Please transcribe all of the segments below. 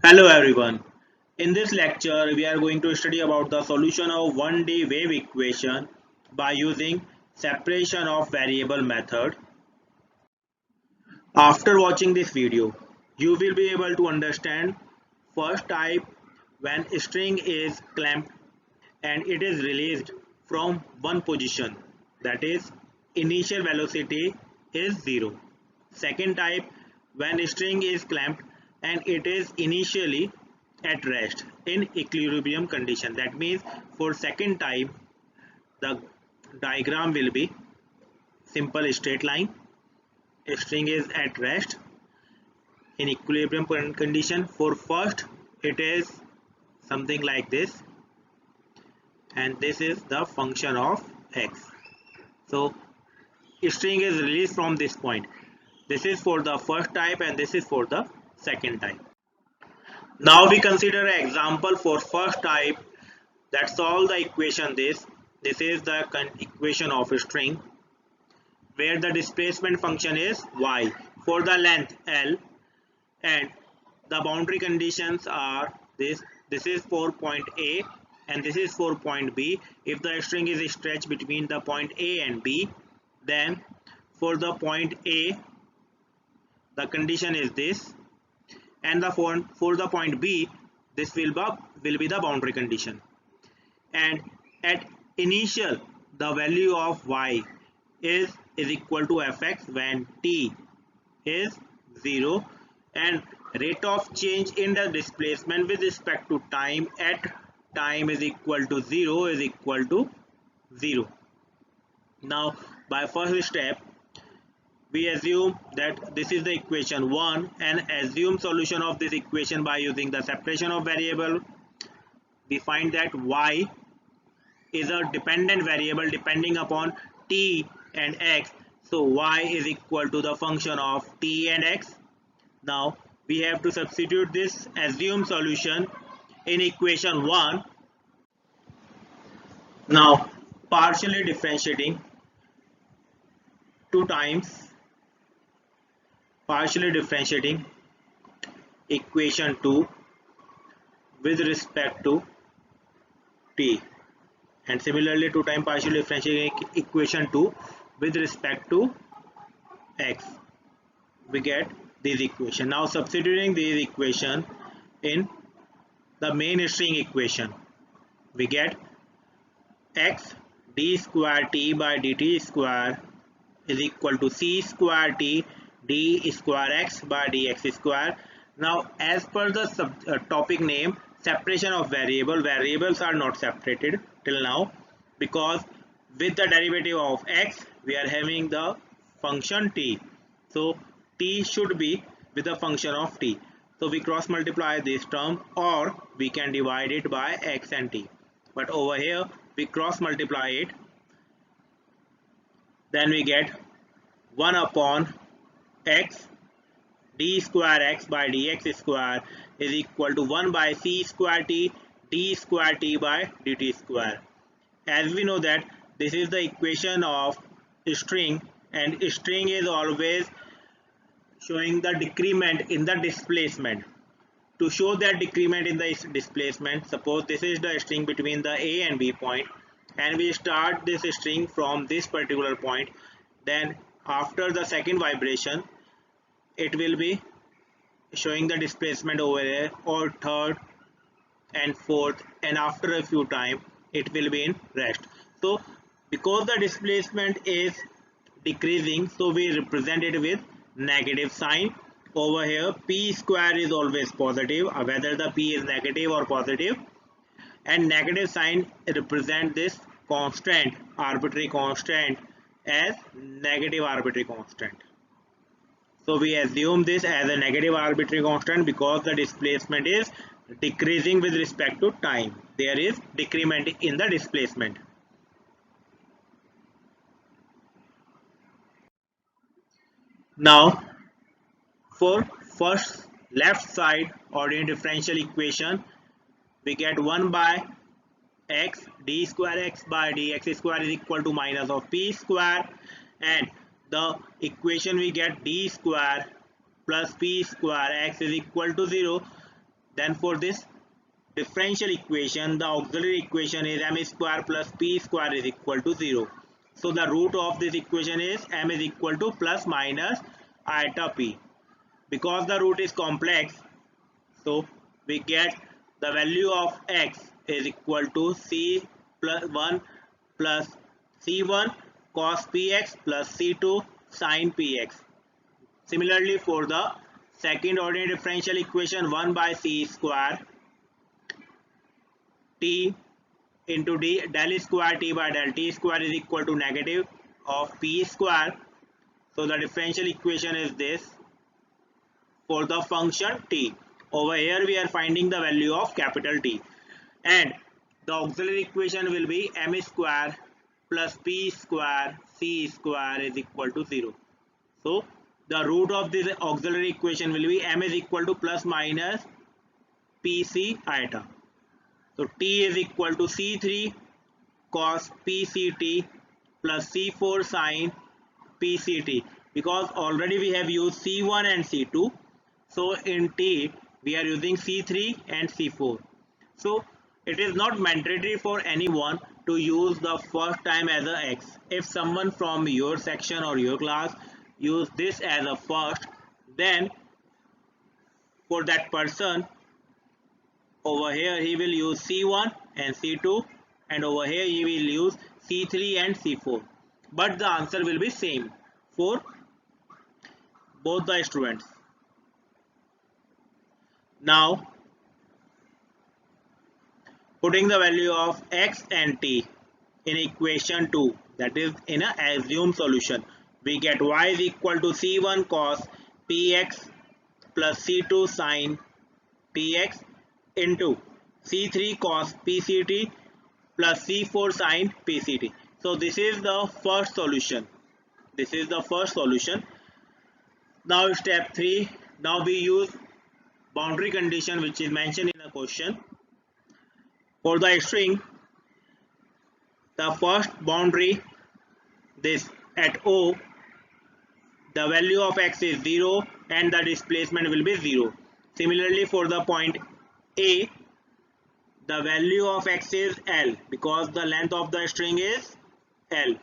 Hello everyone. In this lecture, we are going to study about the solution of 1D wave equation by using separation of variable method. After watching this video, you will be able to understand first type when string is clamped and it is released from one position, that is initial velocity is 0. Second type when string is clamped and it is initially at rest in equilibrium condition. That means for second type the diagram will be simple straight line. String is at rest in equilibrium condition. For first it is something like this, and this is the function of x. So string is released from this point. This is for the first type and this is for the second type. Now we consider an example for first type that solve the equation this. This is the equation of a string where the displacement function is y for the length L, and the boundary conditions are this. This is for point A and this is for point B. If the string is stretched between the point A and B, then for the point A the condition is this, and for the point B this will be the boundary condition. And at initial the value of y is equal to fx when t is 0, and rate of change in the displacement with respect to time at time is equal to 0 is equal to 0. Now by first step we assume that this is the equation 1 and assume solution of this equation by using the separation of variable. We find that y is a dependent variable depending upon t and x, so y is equal to the function of t and x. Now we have to substitute this assumed solution in equation 1. Now partially differentiating two times, partially differentiating equation 2 with respect to t, and similarly two times partially differentiating equation 2 with respect to x, we get this equation. Now substituting this equation in the main string equation, we get x d square t by dt square is equal to c square t d square x by dx square. Now as per the topic name, separation of variables are not separated till now, because with the derivative of x we are having the function t, so t should be with the function of t. So we cross multiply this term, or we can divide it by x and t, but over here we cross multiply it, then we get 1 upon x d square x by dx square is equal to 1 by c square t d square t by dt square. As we know that this is the equation of string, and string is always showing the decrement in the displacement. To show that decrement in the displacement, suppose this is the string between the A and B point, and we start this string from this particular point, then after the second vibration it will be showing the displacement over here, or third and fourth, and after a few time it will be in rest. So because the displacement is decreasing, so we represent it with negative sign. Over here p square is always positive, whether the p is negative or positive, and negative sign represent this constant, arbitrary constant, as negative arbitrary constant. So we assume this as a negative arbitrary constant because the displacement is decreasing with respect to time. There is decrement in the displacement. Now for first left side ordinary differential equation, we get 1 by x d square x by dx square is equal to minus of p square, and the equation we get d square plus p square x is equal to 0. Then for this differential equation, the auxiliary equation is m square plus p square is equal to 0. So the root of this equation is m is equal to plus minus iota p. Because the root is complex, so we get the value of x is equal to c plus 1 plus c1 cos px plus c2 sin px. Similarly, for the second ordinary differential equation, 1 by c square t into d del square t by del t square is equal to negative of p square. So the differential equation is this for the function t. Over here we are finding the value of capital T, and the auxiliary equation will be m square plus p square c square is equal to 0. So the root of this auxiliary equation will be m is equal to plus minus pc iota. So t is equal to c3 cos pct plus c4 sin pct, because already we have used c1 and c2. So in t we are using c3 and c4. So it is not mandatory for anyone to use the first time as a x. If someone from your section or your class use this as a first, then for that person over here he will use c1 and c2, and over here he will use c3 and c4. But the answer will be same for both the students. Now putting the value of x and t in equation 2, that is in a assumed solution, we get y is equal to c1 cos px plus c2 sin px into c3 cos pct plus c4 sin pct. So this is the first solution. This is the first solution. Now step 3. Now we use boundary condition which is mentioned in the question. For the string, the first boundary, this at O, the value of x is 0 and the displacement will be 0. Similarly, for the point A, the value of x is L because the length of the string is L,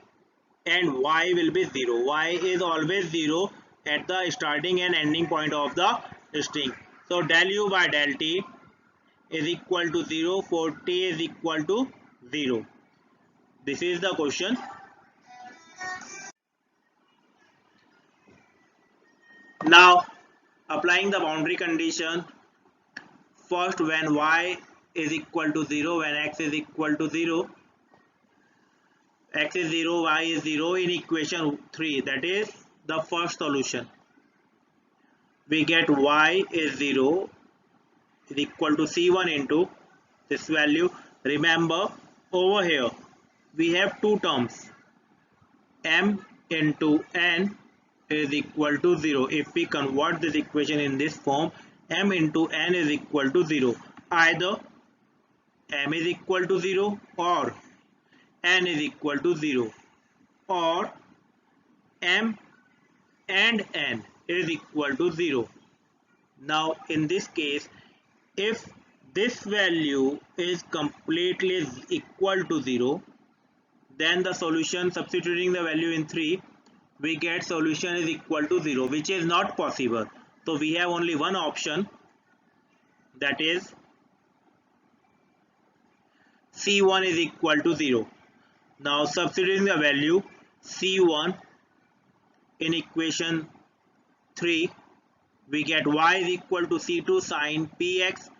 and y will be 0. Y is always 0 at the starting and ending point of the string. So del u by del t is equal to 0 for t is equal to 0. This is the question. Now applying the boundary condition, first when y is equal to 0, when x is equal to 0, x is 0, y is 0 in equation 3, that is the first solution. We get y is 0 is equal to c1 into this value. Remember over here we have two terms, m into n is equal to 0. If we convert this equation in this form, m into n is equal to 0. Either m is equal to 0 or n is equal to 0, or m and n is equal to 0. Now in this case, if this value is completely equal to 0, then the solution, substituting the value in 3, we get solution is equal to 0, which is not possible. So we have only one option, that is c1 is equal to 0. Now substituting the value c1 in equation 3, we get y is equal to c2 sin px,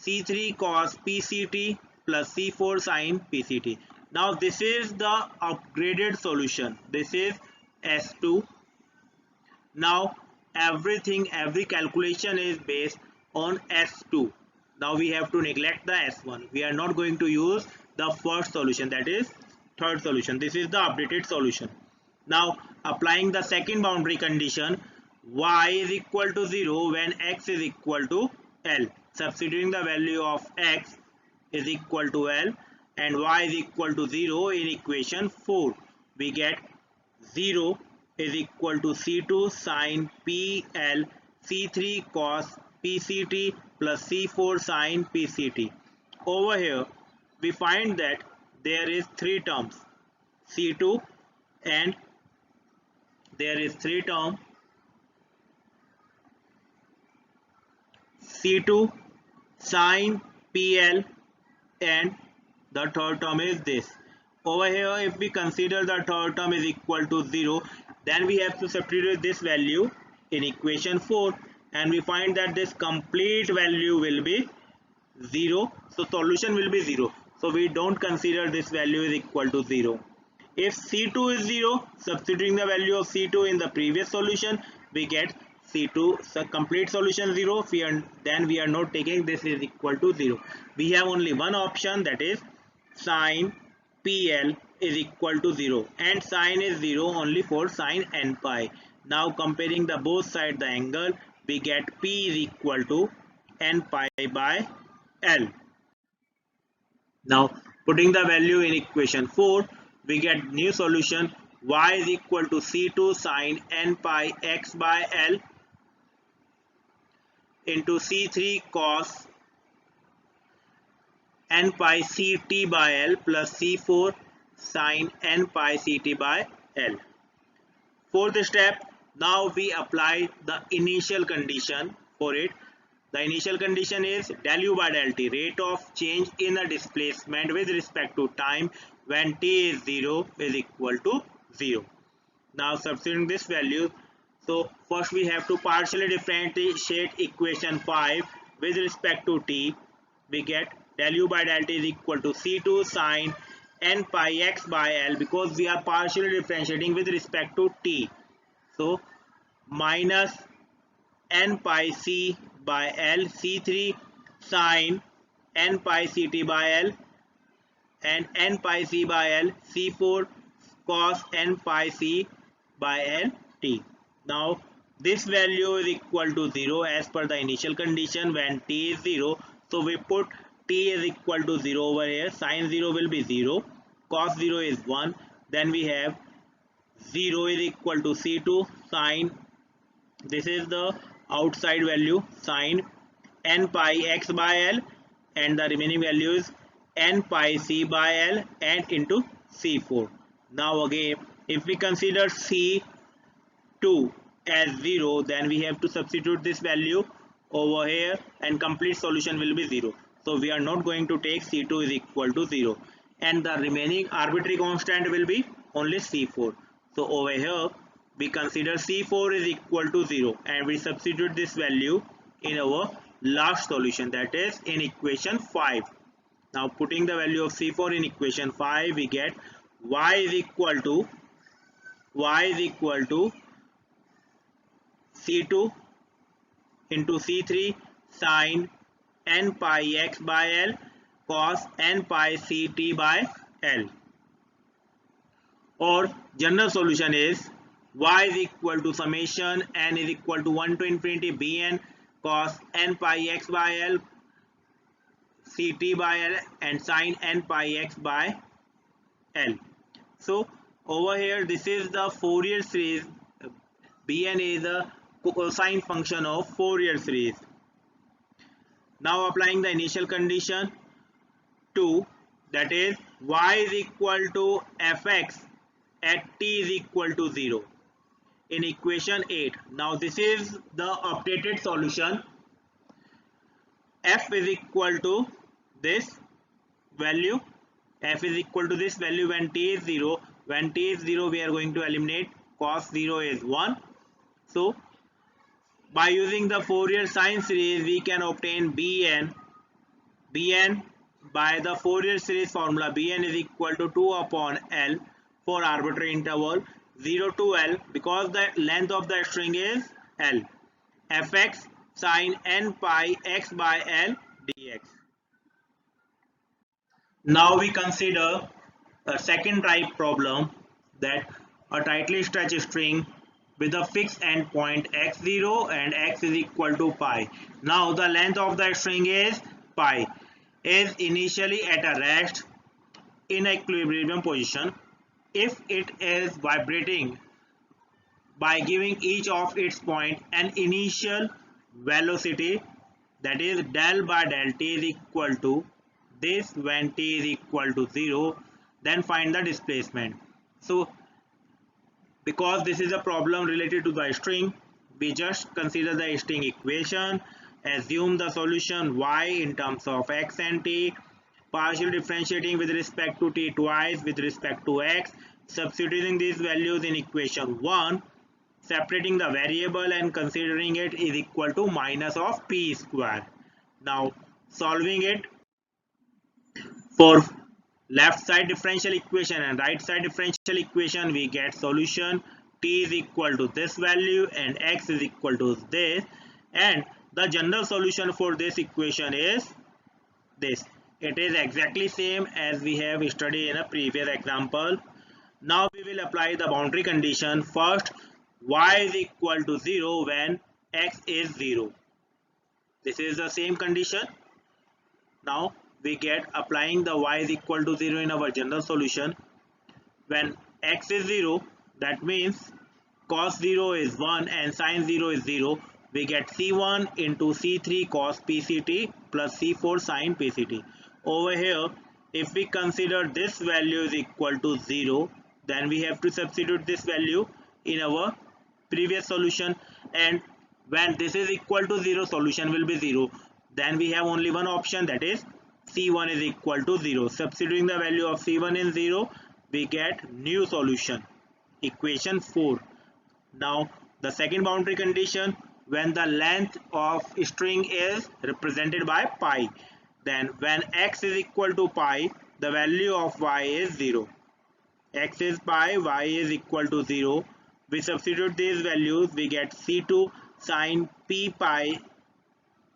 c3 cos pct plus c4 sin pct. Now this is the upgraded solution. This is S2. Now every calculation is based on S2. Now we have to neglect the S1. We are not going to use the first solution, that is third solution. This is the updated solution. Now applying the second boundary condition, y is equal to 0 when x is equal to L. Substituting the value of x is equal to L and y is equal to 0 in equation 4, we get 0 is equal to c2 sin pl c3 cos PCT plus C4 sine PCT. Over here we find that there is three terms C2 and there is three term C2 sine PL and the third term is this. Over here if we consider the third term is equal to 0, then we have to substitute this value in equation 4 and we find that this complete value will be 0. So solution will be 0. So we don't consider this value is equal to 0. If C2 is 0, substituting the value of C2 in the previous solution, we get C2 so complete solution 0. Then we are not taking this is equal to 0. We have only one option, that is sine PL is equal to 0 and sine is 0 only for sine n pi. Now comparing the both sides the angle, we get P is equal to n pi by L. Now putting the value in equation 4, we get new solution y is equal to C2 sine n pi x by L into C3 cos n pi Ct by L plus C4 sine n pi Ct by L. Fourth step, now we apply the initial condition for it. The initial condition is del u by del t, rate of change in the displacement with respect to time when t is 0 is equal to 0. Now substituting this value, so first we have to partially differentiate equation 5 with respect to t. We get del u by del t is equal to C2 sine n pi x by L because we are partially differentiating with respect to t. So minus n pi c by L C3 sine n pi Ct by L and n pi c by L C4 cos n pi c by L t. Now this value is equal to 0 as per the initial condition when t is 0. So we put t is equal to 0 over here. Sine 0 will be 0, cos 0 is 1. Then we have 0 is equal to C2 sine, this is the outside value, sine n pi x by L and the remaining value is n pi c by L and into C4. Now again if we consider C2 as 0, then we have to substitute this value over here and complete solution will be 0. So we are not going to take C2 is equal to 0 and the remaining arbitrary constant will be only C4. So over here we consider C4 is equal to 0 and we substitute this value in our last solution, that is in equation 5. Now putting the value of C4 in equation 5, we get y is equal to C2 into C3 sine n pi x by L cos n pi Ct by L, or general solution is y is equal to summation n is equal to 1 to infinity bn cos n pi x by L Ct by L and sine n pi x by L. So over here this is the Fourier series. Bn is a cosine function of Fourier series. Now applying the initial condition 2, that is y is equal to fx at t is equal to 0 in equation 8. Now this is the updated solution. F is equal to this value. F is equal to this value when t is 0. When t is 0 we are going to eliminate, cos 0 is 1. So by using the Fourier sine series we can obtain Bn by the Fourier series formula. Bn is equal to 2 upon L for arbitrary interval 0 to L because the length of the string is L. Fx sine n pi x by L dx. Now we consider a second type problem, that a tightly stretched string with a fixed endpoint x0 and x is equal to pi. Now the length of the string is pi, is initially at a rest in equilibrium position. If it is vibrating by giving each of its point an initial velocity that is del by del t is equal to this when t is equal to 0. Then find the displacement. So because this is a problem related to the string, we just consider the string equation, assume the solution y in terms of x and t, partially differentiating with respect to t twice with respect to x, substituting these values in equation 1, separating the variable and considering it is equal to minus of p square. Now solving it for left side differential equation and right side differential equation, we get solution t is equal to this value and x is equal to this, and the general solution for this equation is this. It is exactly same as we have studied in a previous example. Now we will apply the boundary condition. First, y is equal to 0 when x is 0. This is the same condition. Now we get applying the y is equal to 0 in our general solution. When x is 0, that means cos 0 is 1 and sin 0 is 0. We get c1 into c3 cos pct plus c4 sin pct. Over here, if we consider this value is equal to 0, then we have to substitute this value in our previous solution, and when this is equal to 0, solution will be 0. Then we have only one option, that is c1 is equal to 0. Substituting the value of c1 in 0, we get new solution, equation 4. Now the second boundary condition, when the length of string is represented by pi, then when x is equal to pi, the value of y is 0. X is pi, y is equal to 0. We substitute these values, we get c2 sin p pi,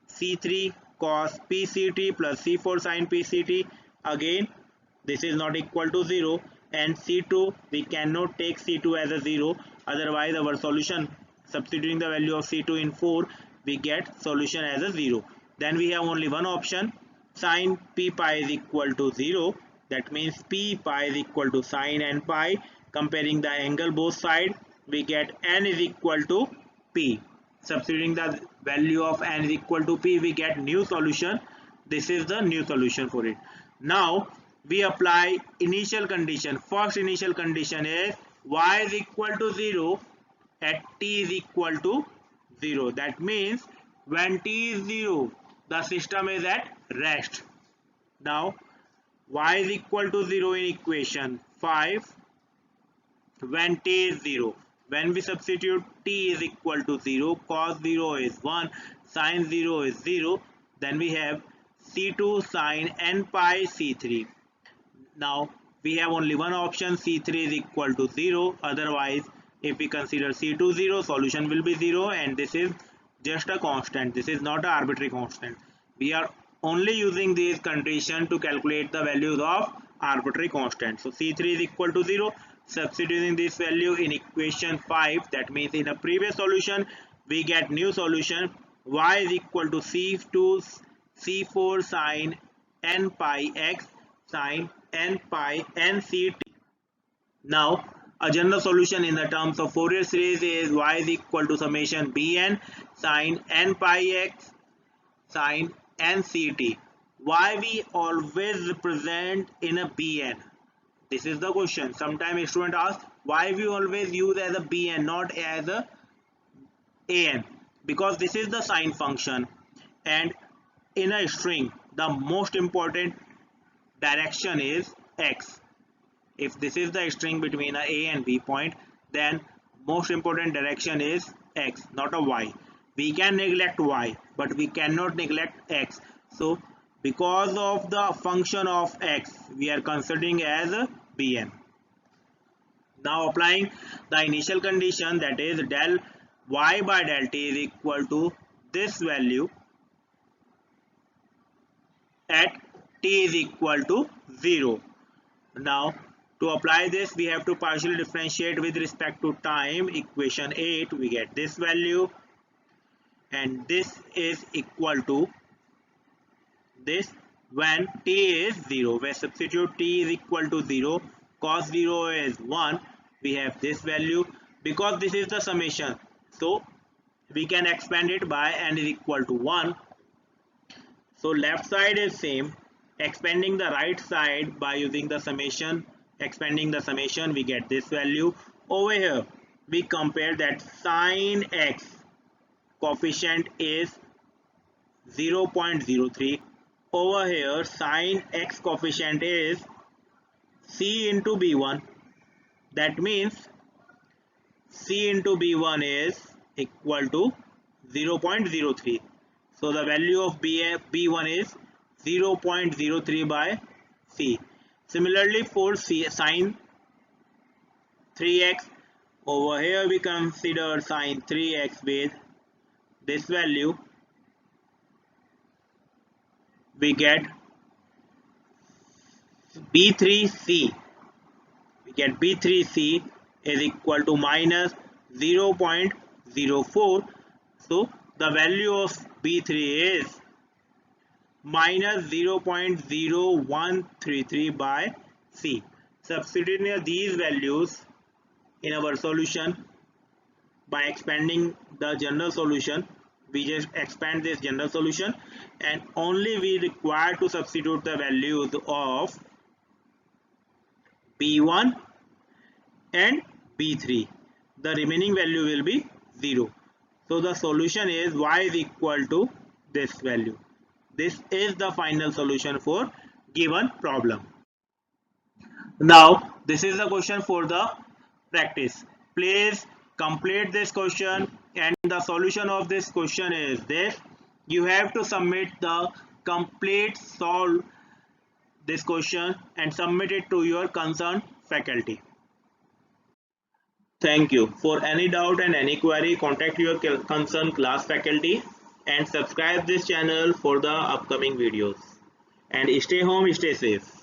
c3 cos pct plus c4 sin pct. Again, this is not equal to 0, and c2, we cannot take c2 as a 0, otherwise our solution, substituting the value of c2 in 4, we get solution as a 0. Then we have only one option, sin p pi is equal to 0. That means p pi is equal to sin n pi. Comparing the angle both sides, we get n is equal to p. Substituting the value of n is equal to p, we get new solution. This is the new solution for it. Now we apply initial condition. First initial condition is y is equal to 0 at t is equal to 0. That means when t is 0, the system is at rest. Now y is equal to 0 in equation 5 when t is 0. When we substitute t is equal to 0, cos 0 is 1, sin 0 is 0, then we have c2 sin n pi c3. Now we have only one option, c3 is equal to 0, otherwise if we consider c2 0, solution will be 0, and this is just a constant. This is not an arbitrary constant. We are only using these conditions to calculate the values of arbitrary constant. So c3 is equal to 0. Substituting this value in equation 5, that means in a previous solution, we get new solution, y is equal to c2 c4 sin n pi x sin n pi n ct. Now a general solution in the terms of Fourier series is y is equal to summation bn sin n pi x sin n ct. Why we always represent in a bn? This is the question. Sometimes a student asks why we always use as a bn, not as a an, because this is the sign function, and in a string the most important direction is x. If this is the string between a and b point, then most important direction is x, not a y. We can neglect y, but we cannot neglect x. So because of the function of x, we are considering as a bn. Now applying the initial condition, that is del y by del t is equal to this value at t is equal to 0. Now to apply this, we have to partially differentiate with respect to time. Equation 8, we get this value, and this is equal to this when t is 0. We substitute t is equal to 0, cos 0 is 1, we have this value. Because this is the summation, so we can expand it by n is equal to 1. So left side is same. Expanding the right side by using the summation, expanding the summation, we get this value. Over here, we compare that sine x coefficient is 0.03. Over here, sine x coefficient is c into b1. That means c into b1 is equal to 0.03. So the value of b1 is 0.03 by c. Similarly for sine 3x, over here we consider sine 3x with this value. We get b3c. We get b3c is equal to minus 0.04. So the value of b3 is minus 0.0133 by c. Substituting these values in our solution by expanding the general solution, we just expand this general solution and only we require to substitute the values of b1 and b3. The remaining value will be 0. So the solution is y is equal to this value. This is the final solution for given problem. Now this is the question for the practice. Please complete this question, and the solution of this question is this. You have to submit the complete solve this question and submit it to your concerned faculty. Thank you. For any doubt and any query, contact your concerned class faculty and subscribe this channel for the upcoming videos. And stay home, stay safe.